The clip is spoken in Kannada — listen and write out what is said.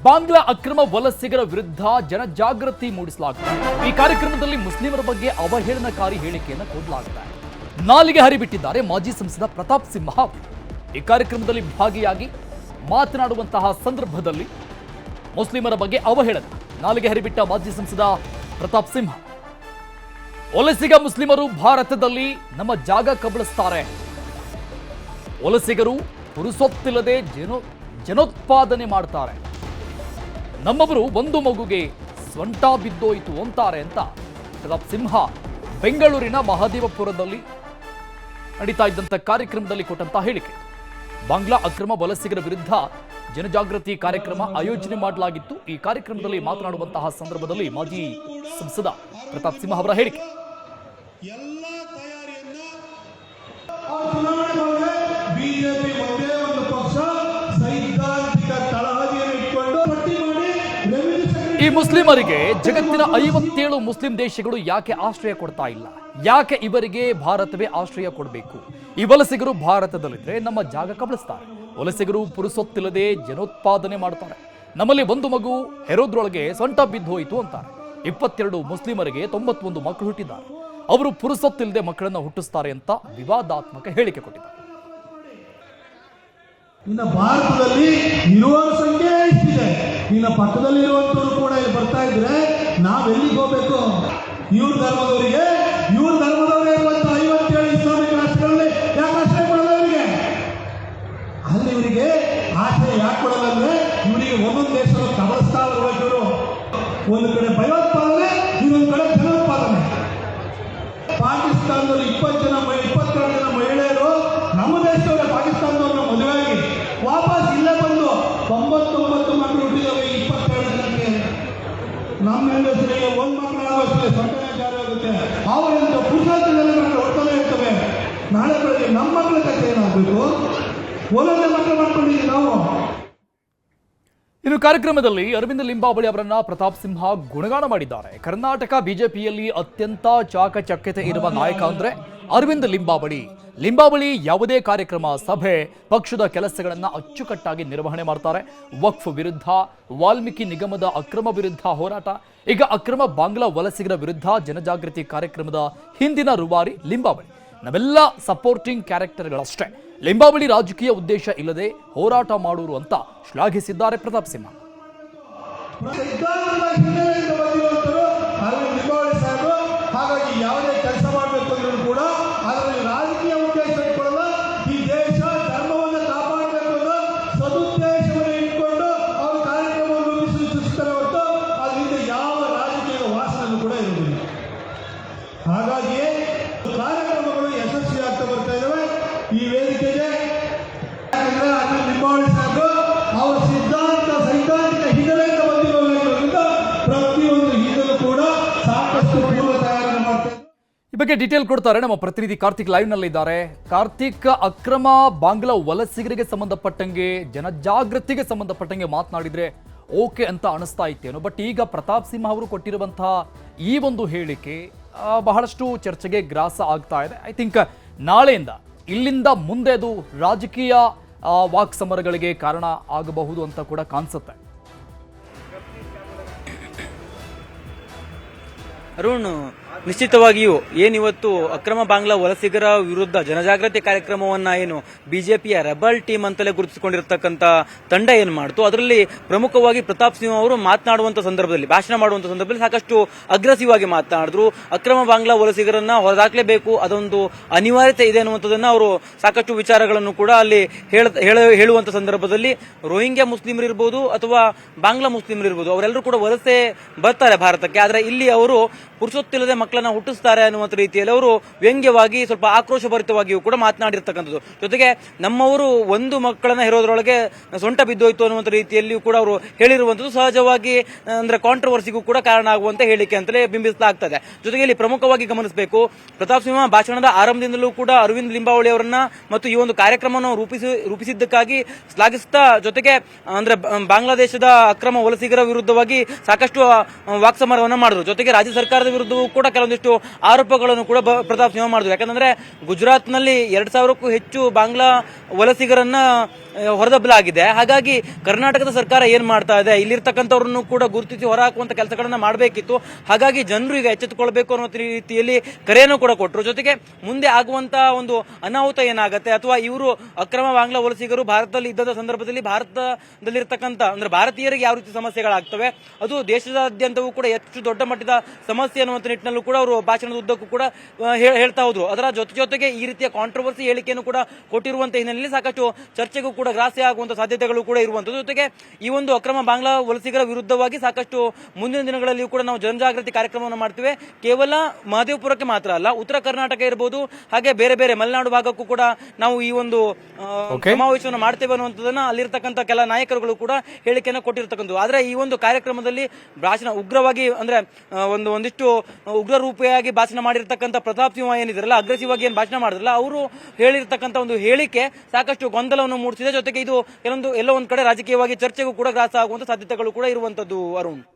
ಬಾಂಗ್ಲಾ ಅಕ್ರಮ ವಲಸಿಗರ ವಿರುದ್ಧ ಜನಜಾಗೃತಿ ಮೂಡಿಸಲಾಗುತ್ತದೆ. ಈ ಕಾರ್ಯಕ್ರಮದಲ್ಲಿ ಮುಸ್ಲಿಮರ ಬಗ್ಗೆ ಅವಹೇಳನಕಾರಿ ಹೇಳಿಕೆಯನ್ನು ಕೊಡಲಾಗಿದೆ. ನಾಲಿಗೆ ಹರಿಬಿಟ್ಟಿದ್ದಾರೆ ಮಾಜಿ ಸಂಸದ ಪ್ರತಾಪ್ ಸಿಂಹ. ಈ ಕಾರ್ಯಕ್ರಮದಲ್ಲಿ ಭಾಗಿಯಾಗಿ ಮಾತನಾಡುವಂತಹ ಸಂದರ್ಭದಲ್ಲಿ ಮುಸ್ಲಿಮರ ಬಗ್ಗೆ ಅವಹೇಳನ ನಾಲಿಗೆ ಹರಿಬಿಟ್ಟ ಮಾಜಿ ಸಂಸದ ಪ್ರತಾಪ್ ಸಿಂಹ. ವಲಸಿಗ ಮುಸ್ಲಿಮರು ಭಾರತದಲ್ಲಿ ನಮ್ಮ ಜಾಗ ಕಬಳಿಸ್ತಾರೆ. ವಲಸಿಗರು ಪುರುಸೊತ್ತಿಲ್ಲದೆ ಜನೋತ್ಪಾದನೆ ಮಾಡ್ತಾರೆ. ನಮ್ಮವರು ಒಂದು ಮಗುಗೆ ಸ್ವಂಟ ಬಿದ್ದೋಯ್ತು ಅಂತಾರೆ ಅಂತ ಪ್ರತಾಪ್ ಸಿಂಹ ಬೆಂಗಳೂರಿನ ಮಹದೇವಪುರದಲ್ಲಿ ನಡೀತಾ ಇದ್ದಂಥ ಕಾರ್ಯಕ್ರಮದಲ್ಲಿ ಕೊಟ್ಟಂತ ಹೇಳಿಕೆ. ಬಾಂಗ್ಲಾ ಅಕ್ರಮ ವಲಸಿಗರ ವಿರುದ್ಧ ಜನಜಾಗೃತಿ ಕಾರ್ಯಕ್ರಮ ಆಯೋಜನೆ ಮಾಡಲಾಗಿತ್ತು. ಈ ಕಾರ್ಯಕ್ರಮದಲ್ಲಿ ಮಾತನಾಡುವಂತಹ ಸಂದರ್ಭದಲ್ಲಿ ಮಾಜಿ ಸಂಸದ ಪ್ರತಾಪ್ ಸಿಂಹ ಅವರ ಹೇಳಿಕೆ. ಈ ಮುಸ್ಲಿಮರಿಗೆ ಜಗತ್ತಿನ 57 ಮುಸ್ಲಿಂ ದೇಶಗಳು ಯಾಕೆ ಆಶ್ರಯ ಕೊಡ್ತಾ ಇಲ್ಲ? ಯಾಕೆ ಇವರಿಗೆ ಭಾರತವೇ ಆಶ್ರಯ ಕೊಡಬೇಕು? ಈ ವಲಸಿಗರು ಭಾರತದಲ್ಲಿದ್ರೆ ನಮ್ಮ ಜಾಗ ಕಬಳಿಸ್ತಾರೆ. ವಲಸಿಗರು ಪುರುಸೊತ್ತಿಲ್ಲದೆ ಜನೋತ್ಪಾದನೆ ಮಾಡ್ತಾರೆ. ನಮ್ಮಲ್ಲಿ ಒಂದು ಮಗು ಹೆರೋದ್ರೊಳಗೆ ಸೊಂಟ ಬಿದ್ದು ಹೋಯಿತು ಅಂತಾರೆ. 22 ಮುಸ್ಲಿಮರಿಗೆ 91 ಮಕ್ಕಳು ಹುಟ್ಟಿದ್ದಾರೆ. ಅವರು ಪುರುಸೊತ್ತಿಲ್ಲದೆ ಮಕ್ಕಳನ್ನ ಹುಟ್ಟಿಸ್ತಾರೆ ಅಂತ ವಿವಾದಾತ್ಮಕ ಹೇಳಿಕೆ ಕೊಟ್ಟಿದ್ದಾರೆ. ಇನ್ನು ಭಾರತದಲ್ಲಿ ಇರುವವರ ಸಂಖ್ಯೆ ಇಷ್ಟಿದೆ. ಇನ್ನು ಪಕ್ಕದಲ್ಲಿ ಇರುವಂತವರು ಕೂಡ ಇಲ್ಲಿ ಬರ್ತಾ ಇದ್ರೆ ನಾವೆಲ್ಲಿಗೆ ಹೋಗ್ಬೇಕು? ಇವ್ರ ಧರ್ಮದವರಿಗೆ ಇರುವಂತ 57 ಇಸ್ಲಾಮಿಕ್ ರಾಷ್ಟ್ರಗಳಲ್ಲಿ ಯಾಕೆ ಆಶ್ರಯ ಕೊಡಲ್ಲ ಇವರಿಗೆ? ಅಲ್ಲಿ ಇವರಿಗೆ ಆಶ್ರಯ ಯಾಕೆ ಕೊಡಲ್ಲ ಅಂದ್ರೆ ಇವರಿಗೆ ಒಂದೊಂದು ದೇಶದ ಕಬಳಿಸ್ತಾ ಇರಬೇಕು. ಇವರು ಒಂದು ಕಡೆ ಭಯೋತ್ಪಾದನೆ, ಇನ್ನೊಂದು ಕಡೆ ಜನೋತ್ಪಾದನೆ. ಪಾಕಿಸ್ತಾನದಲ್ಲಿ 22 ಜನ ಮಹಿಳೆಯರು ನಮ್ಮ ದೇಶದವರೇ ಪಾಕಿಸ್ತಾನದವ್ರನ್ನ ಮದುವೆಯಾಗಿ ವಾಪಸ್ ಇಲ್ಲೇ ಬಂದು 99 ಮಕ್ಕಳು ಹುಟ್ಟಿದವೆ. 22 ಜನಕ್ಕೆ ನಮ್ಮ ಹೆಂಗಸರಿಗೆ ಒಂದು ಮಕ್ಕಳಾಗುವಷ್ಟೇ ಸಂತಾನ ಜಾರಿ ಆಗುತ್ತೆ. ಅವರಿಂದ ಪುರುಷಾರ್ಥದಲ್ಲಿ ಮಕ್ಕಳು ಹೊಡ್ತಾನೆ ಇರ್ತವೆ. ನಾಳೆ ಬೆಳಗ್ಗೆ ನಮ್ಮ ಮಕ್ಕಳ ಕಥೆ ಏನಾಗಬೇಕು? ಒಂದೊಂದೇ ಮಕ್ಕಳು ಮಾಡ್ಕೊಂಡಿದ್ದೀವಿ ನಾವು. ಇನ್ನು ಕಾರ್ಯಕ್ರಮದಲ್ಲಿ ಅರವಿಂದ್ ಲಿಂಬಾವಳಿ ಅವರನ್ನ ಪ್ರತಾಪ್ ಸಿಂಹ ಗುಣಗಾನ ಮಾಡಿದ್ದಾರೆ. ಕರ್ನಾಟಕ ಬಿಜೆಪಿಯಲ್ಲಿ ಅತ್ಯಂತ ಚಾಕಚಕ್ಯತೆ ಇರುವ ನಾಯಕ ಅಂದ್ರೆ ಅರವಿಂದ್ ಲಿಂಬಾವಳಿ ಯಾವುದೇ ಕಾರ್ಯಕ್ರಮ, ಸಭೆ, ಪಕ್ಷದ ಕೆಲಸಗಳನ್ನ ಅಚ್ಚುಕಟ್ಟಾಗಿ ನಿರ್ವಹಣೆ ಮಾಡ್ತಾರೆ. ವಕ್ಫ್ ವಿರುದ್ಧ, ವಾಲ್ಮೀಕಿ ನಿಗಮದ ಅಕ್ರಮ ವಿರುದ್ಧ ಹೋರಾಟ, ಈಗ ಅಕ್ರಮ ಬಾಂಗ್ಲಾ ವಲಸಿಗರ ವಿರುದ್ಧ ಜನಜಾಗೃತಿ ಕಾರ್ಯಕ್ರಮದ ಹಿಂದಿನ ರೂವಾರಿ ಲಿಂಬಾವಳಿ. ನಾವೆಲ್ಲ ಸಪೋರ್ಟಿಂಗ್ ಕ್ಯಾರೆಕ್ಟರ್ಗಳಷ್ಟೇ. ಲಿಂಬಾವಳಿ ರಾಜಕೀಯ ಉದ್ದೇಶ ಇಲ್ಲದೆ ಹೋರಾಟ ಮಾಡೋರು ಅಂತ ಶ್ಲಾಘಿಸಿದ್ದಾರೆ ಪ್ರತಾಪ್ ಸಿಂಹ. ಹಾಗಾಗಿ ಯಾವುದೇ ಕೆಲಸ ಮಾಡಬೇಕು ಅಂದ್ರೂ ಕೂಡ ಅದರಲ್ಲಿ ರಾಜಕೀಯ ಉದ್ದೇಶ ಇಟ್ಕೊಳ್ಳಲ್ಲ. ಈ ದೇಶ ಧರ್ಮವನ್ನು ಕಾಪಾಡಬೇಕು ಅನ್ನೋ ಸದುದ್ದೇಶವನ್ನು ಇಟ್ಕೊಂಡು ಅವರು ಕಾರ್ಯಕ್ರಮವನ್ನು ರೂಪಿಸುತ್ತಾರೆ ಹೊರತು ಅದರಿಂದ ಯಾವ ರಾಜಕೀಯ ವಾಸನೆಯೂ ಕೂಡ ಇರುವುದಿಲ್ಲ. ಹಾಗಾಗಿಯೇ ಕಾರ್ಯಕ್ರಮಗಳು ಯಶಸ್ವಿ ಆಗ್ತಾ ಬರ್ತಾ ಇದ್ದಾವೆ. ಈ ವೇದಿಕೆಗೆ ಅರವಿಂದ್ ಲಿಂಬಾವಳಿ ಸಾಹೇಬರು ಅವರ ಸೈದ್ಧಾಂತಿಕ ಹಿನ್ನೆಲೆಯಿಂದ ಬಂದಿರೋದ್ರಿಂದ ಪ್ರತಿಯೊಂದು ಹಿನ್ನೆಲೆ ಕೂಡ ಸಾಕಷ್ಟು ಪೂರ್ವ ತಯಾರಿ ಮಾಡ್ತಾರೆ. ಈ ಬಗ್ಗೆ ಡೀಟೇಲ್ ಕೊಡ್ತಾರೆ ನಮ್ಮ ಪ್ರತಿನಿಧಿ ಕಾರ್ತಿಕ್ ಲೈವ್ ನಲ್ಲಿ ಇದ್ದಾರೆ. ಕಾರ್ತಿಕ್, ಅಕ್ರಮ ಬಾಂಗ್ಲಾ ವಲಸಿಗರಿಗೆ ಸಂಬಂಧಪಟ್ಟಂಗೆ ಜನಜಾಗೃತಿಗೆ ಸಂಬಂಧಪಟ್ಟಂಗೆ ಮಾತನಾಡಿದ್ರೆ ಓಕೆ ಅಂತ ಅನಿಸ್ತಾ ಇತ್ತೇನು? ಬಟ್ ಈಗ ಪ್ರತಾಪ್ ಸಿಂಹ ಅವರು ಕೊಟ್ಟಿರುವಂತಹ ಈ ಒಂದು ಹೇಳಿಕೆ ಬಹಳಷ್ಟು ಚರ್ಚೆಗೆ ಗ್ರಾಸ ಆಗ್ತಾ ಇದೆ. ಐ ಥಿಂಕ್ ನಾಳೆಯಿಂದ ಇಲ್ಲಿಂದ ಮುಂದೆ ಅದು ರಾಜಕೀಯ ವಾಕ್ ಸಮರಗಳಿಗೆ ಕಾರಣ ಆಗಬಹುದು ಅಂತ ಕೂಡ ಕಾಣಿಸುತ್ತೆ. ಅರುಣ್, ನಿಶ್ಚಿತವಾಗಿಯೂ ಏನಿವತ್ತು ಅಕ್ರಮ ಬಾಂಗ್ಲಾ ವಲಸಿಗರ ವಿರುದ್ಧ ಜನಜಾಗೃತಿ ಕಾರ್ಯಕ್ರಮವನ್ನ ಏನು ಬಿಜೆಪಿಯ ರೆಬಲ್ ಟೀಮ್ ಅಂತಲೇ ಗುರುತಿಸಿಕೊಂಡಿರ್ತಕ್ಕಂಥ ತಂಡ ಏನು ಮಾಡ್ತು, ಅದರಲ್ಲಿ ಪ್ರಮುಖವಾಗಿ ಪ್ರತಾಪ್ ಸಿಂಹ ಅವರು ಮಾತನಾಡುವಂತ ಸಂದರ್ಭದಲ್ಲಿ, ಭಾಷಣ ಮಾಡುವಂತ ಸಂದರ್ಭದಲ್ಲಿ ಸಾಕಷ್ಟು ಅಗ್ರೆಸಿವ್ ಆಗಿ ಮಾತನಾಡಿದ್ರು. ಅಕ್ರಮ ಬಾಂಗ್ಲಾ ವಲಸಿಗರನ್ನ ಹೊರದಾಕ್ಲೇಬೇಕು, ಅದೊಂದು ಅನಿವಾರ್ಯತೆ ಇದೆ ಅನ್ನುವಂಥದ್ದನ್ನ ಅವರು ಸಾಕಷ್ಟು ವಿಚಾರಗಳನ್ನು ಕೂಡ ಅಲ್ಲಿ ಹೇಳುವಂತ ಸಂದರ್ಭದಲ್ಲಿ ರೋಹಿಂಗ್ಯಾ ಮುಸ್ಲಿಮರು ಇರ್ಬೋದು ಅಥವಾ ಬಾಂಗ್ಲಾ ಮುಸ್ಲಿಮರು ಇರ್ಬೋದು, ಅವರೆಲ್ಲರೂ ಕೂಡ ವಲಸೆ ಬರ್ತಾರೆ ಭಾರತಕ್ಕೆ. ಆದ್ರೆ ಇಲ್ಲಿ ಅವರು ಪುರುಷೊತ್ತಿಲ್ಲದೆ ಮಕ್ಕಳನ್ನ ಹುಟ್ಟಿಸ್ತಾರೆ ಅನ್ನುವಂಥ ರೀತಿಯಲ್ಲಿ ಅವರು ವ್ಯಂಗ್ಯವಾಗಿ, ಸ್ವಲ್ಪ ಆಕ್ರೋಶಭರಿತವಾಗಿಯೂ ಕೂಡ ಮಾತನಾಡಿರ್ತಕ್ಕಂಥದ್ದು. ಜೊತೆಗೆ ನಮ್ಮವರು ಒಂದು ಮಕ್ಕಳನ್ನ ಹೆರೋದ್ರೊಳಗೆ ಸೊಂಟ ಬಿದ್ದೋಯ್ತು ಅನ್ನುವಂಥ ರೀತಿಯಲ್ಲಿಯೂ ಕೂಡ ಅವರು ಹೇಳಿರುವಂಥದ್ದು ಸಹಜವಾಗಿ ಅಂದ್ರೆ ಕಾಂಟ್ರವರ್ಸಿಗೂ ಕೂಡ ಕಾರಣ ಆಗುವಂತ ಹೇಳಿಕೆ ಅಂತಲೇ ಬಿಂಬಿಸಲಾಗ್ತದೆ. ಜೊತೆಗೆ ಇಲ್ಲಿ ಪ್ರಮುಖವಾಗಿ ಗಮನಿಸಬೇಕು, ಪ್ರತಾಪ್ ಸಿಂಹ ಭಾಷಣದ ಆರಂಭದಿಂದಲೂ ಕೂಡ ಅರವಿಂದ್ ಲಿಂಬಾವಳಿ ಅವರನ್ನ ಮತ್ತು ಈ ಒಂದು ಕಾರ್ಯಕ್ರಮವನ್ನು ರೂಪಿಸಿದ್ದಕ್ಕಾಗಿ ಶ್ಲಾಘಿಸ್ತಾ, ಜೊತೆಗೆ ಅಂದ್ರೆ ಬಾಂಗ್ಲಾದೇಶದ ಅಕ್ರಮ ವಲಸಿಗರ ವಿರುದ್ಧವಾಗಿ ಸಾಕಷ್ಟು ವಾಕ್ಸಮರವನ್ನ ಮಾಡಿದ್ರು. ಜೊತೆಗೆ ರಾಜ್ಯ ಸರ್ಕಾರದ ವಿರುದ್ಧವೂ ಕೂಡ ಕೆಲವೊಂದಿಷ್ಟು ಆರೋಪಗಳನ್ನು ಕೂಡ ಪ್ರತಾಪ್ ಸಿಂಹ ಮಾಡಿದ್ರು. ಯಾಕಂದ್ರೆ ಗುಜರಾತ್ನಲ್ಲಿ 2000ಕ್ಕೂ ಹೆಚ್ಚು ಬಾಂಗ್ಲಾ ವಲಸಿಗರನ್ನ ಹೊರದಬ್ಬಲಾಗಿದೆ. ಹಾಗಾಗಿ ಕರ್ನಾಟಕದ ಸರ್ಕಾರ ಏನ್ ಮಾಡ್ತಾ ಇದೆ, ಇಲ್ಲಿರ್ತಕ್ಕಂಥವ್ರನ್ನು ಕೂಡ ಗುರುತಿಸಿ ಹೊರಹಾಕುವಂತ ಕೆಲಸಗಳನ್ನ ಮಾಡಬೇಕಿತ್ತು. ಹಾಗಾಗಿ ಜನರು ಈಗ ಎಚ್ಚೆತ್ತುಕೊಳ್ಬೇಕು ಅನ್ನೋ ರೀತಿಯಲ್ಲಿ ಕರೆಯನ್ನು ಕೂಡ ಕೊಟ್ಟರು. ಜೊತೆಗೆ ಮುಂದೆ ಆಗುವಂತಹ ಒಂದು ಅನಾಹುತ ಏನಾಗುತ್ತೆ, ಅಥವಾ ಇವರು ಅಕ್ರಮ ಬಾಂಗ್ಲಾ ವಲಸಿಗರು ಭಾರತದಲ್ಲಿ ಇದ್ದ ಸಂದರ್ಭದಲ್ಲಿ ಭಾರತದಲ್ಲಿರ್ತಕ್ಕಂಥ ಅಂದ್ರೆ ಭಾರತೀಯರಿಗೆ ಯಾವ ರೀತಿ ಸಮಸ್ಯೆಗಳಾಗ್ತವೆ, ಅದು ದೇಶದಾದ್ಯಂತವೂ ಕೂಡ ಹೆಚ್ಚು ದೊಡ್ಡ ಮಟ್ಟದ ಸಮಸ್ಯೆ ಅನ್ನುವಂಥ ನಿಟ್ಟಿನಲ್ಲೂ ಕೂಡ ಅವರು ಭಾಷಣದ ಉದ್ದಕ್ಕೂ ಕೂಡ ಹೇಳ್ತಾ ಹೋದ್ರು. ಅದರ ಜೊತೆಗೆ ಈ ರೀತಿಯ ಕಾಂಟ್ರವರ್ಸಿ ಹೇಳಿಕೆಯನ್ನು ಕೂಡ ಕೊಟ್ಟಿರುವಂತಹ ಹಿನ್ನೆಲೆಯಲ್ಲಿ ಸಾಕಷ್ಟು ಚರ್ಚೆಗೂ ಕೂಡ ಗ್ರಾಸ್ಯ ಆಗುವಂತಹ ಸಾಧ್ಯತೆಗಳು ಕೂಡ ಇರುವಂತದ್ದು. ಜೊತೆಗೆ ಈ ಒಂದು ಅಕ್ರಮ ಬಾಂಗ್ಲಾ ವಲಸಿಗರ ವಿರುದ್ಧವಾಗಿ ಸಾಕಷ್ಟು ಮುಂದಿನ ದಿನಗಳಲ್ಲಿಯೂ ಕೂಡ ನಾವು ಜನಜಾಗೃತಿ ಕಾರ್ಯಕ್ರಮವನ್ನು ಮಾಡ್ತೇವೆ. ಕೇವಲ ಮಹದೇವಪುರಕ್ಕೆ ಮಾತ್ರ ಅಲ್ಲ, ಉತ್ತರ ಕರ್ನಾಟಕ ಇರಬಹುದು, ಹಾಗೆ ಬೇರೆ ಬೇರೆ ಮಲೆನಾಡು ಭಾಗಕ್ಕೂ ಕೂಡ ನಾವು ಈ ಒಂದು ಸಮಾವೇಶವನ್ನು ಮಾಡ್ತೇವೆ ಅನ್ನುವಂಥದ್ದನ್ನ ಅಲ್ಲಿರ್ತಕ್ಕಂಥ ಕೆಲ ನಾಯಕರುಗಳು ಕೂಡ ಹೇಳಿಕೆಯನ್ನು ಕೊಟ್ಟಿರ್ತಕ್ಕಂಥದ್ದು. ಆದ್ರೆ ಈ ಒಂದು ಕಾರ್ಯಕ್ರಮದಲ್ಲಿ ಭಾಷಣ ಉಗ್ರವಾಗಿ ಅಂದ್ರೆ ಒಂದಿಷ್ಟು ಉಗ್ರ ರೂಪಿಯಾಗಿ ಭಾಷಣ ಮಾಡಿರ್ತಕ್ಕಂಥ ಪ್ರತಾಪ್ ಸಿಂಹ ಏನಿದ್ರಲ್ಲ, ಅಗ್ರೆಸಿವ್ ಆಗಿ ಏನ್ ಭಾಷಣ ಮಾಡಿದ್ರಲ್ಲ, ಅವರು ಹೇಳಿರ್ತಕ್ಕಂಥ ಒಂದು ಹೇಳಿಕೆ ಸಾಕಷ್ಟು ಗೊಂದಲವನ್ನು ಮೂಡಿಸಿದೆ. ಜೊತೆಗೆ ಇದು ಎಲ್ಲೋ ಒಂದ್ ಕಡೆ ರಾಜಕೀಯವಾಗಿ ಚರ್ಚೆಗೂ ಕೂಡ ಗ್ರಾಸ ಆಗುವಂತ ಸಾಧ್ಯತೆಗಳು ಕೂಡ ಇರುವಂತದ್ದು. ಅರುಣ್.